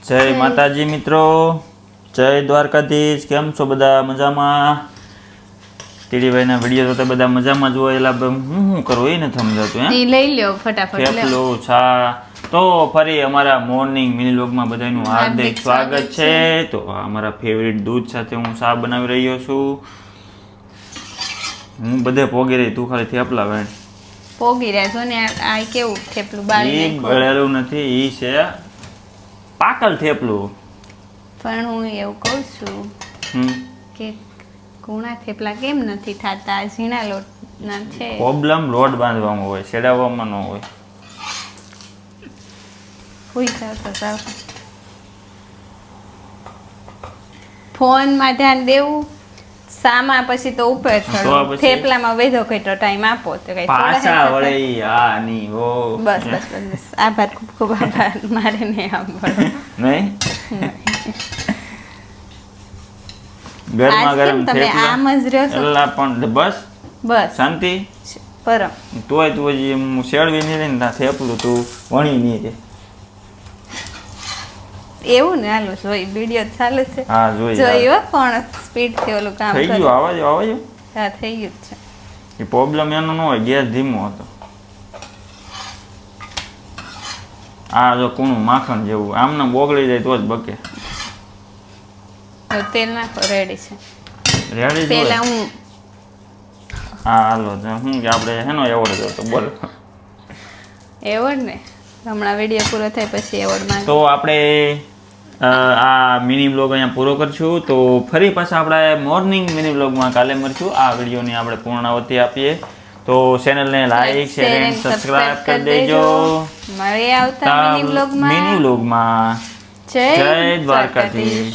જય માતાજી મિત્રો, જય દ્વારકાધીશ. કેમ છો બધા? મજામાં? તીડીભાઈના વિડીયો તો બધા મજામાં જ હોય. એટલે હું કરું એ નથી સમજાતું. એ લઈ લ્યો ફટાફટ. થેપલું છા. તો ફરી અમારા મોર્નિંગ મિની વ્લોગમાં બધાનું હાર્દિક સ્વાગત છે. તો અમારા ફેવરિટ દૂધ સાથે હું ચા બનાવી રહ્યો છું. હું બધે પોગી રહી, તું ખાલી થેપલા ભાઈ પોગી રહ્યા છો ને. આ કેવું થેપલું બાળી બળેલું નથી, ઈ છે પાકલ થેપલું. પણ હું એવું કહું છું કે કુણા થેપલા કેમ નથી થતા? ઝીણા લોટના છે પ્રોબ્લેમ. લોટ બાંધવામાં હોય, છેડાવવામાં ન હોય. હુઈ જાવ તો જાવ. ફોનમાં ધ્યાન દેવું, સામા પછી તો ઉપર ચડો. થેપલામાં વેધો કેટલો ટાઈમ આપો તો કઈ પાછા વળે. આ ની ઓ બસ બસ બસ. આભાર, ખૂબ ખૂબ આભાર. મારે નહીં આભાર નહીં. ગરમા ગરમ તમે આમ જ રહ્યો છો એલા પણ બસ બસ શાંતિ. પરમ તોય તું હજી હું શેળવી નહીં ને થેપલું તું વણી નહીં છે. એવું ને હાલો જોઈ વિડીયો ચાલે છે. હા જોઈ જોયો પણ સ્પીડ થી ઓલું કામ થઈ ગયું. આવાજો. હા થઈ ગયું છે. એ પ્રોબ્લેમ એનો ન હોય, ગેસ ધીમો હતો. આ જો કૂણું માખણ જેવું આમને બોગળી જાય તો જ બકે. તો તેલ નાખો. રેડી છે. રેડી પેલા હું હા હાલો. શું કે આપણે હેનો એવોર્ડ જોતો બોલ. એવોર્ડ ને હમણાં વિડીયો પૂરો થાય પછી એવોર્ડ માંગે. તો આપણે આ મિની બ્લોગ અહીંયા પૂરો કરશું. તો ફરી પાછા આપણે મોર્નિંગ મિની બ્લોગમાં કાલે મળશું. આ વિડીયોની આપણે પૂર્ણાવતિ આપીએ. તો ચેનલને લાઈક શેર એન્ડ સબસ્ક્રાઇબ કરી દેજો. મળીએ આવતા મિની બ્લોગમાં. જય દ્વારકાધીશ.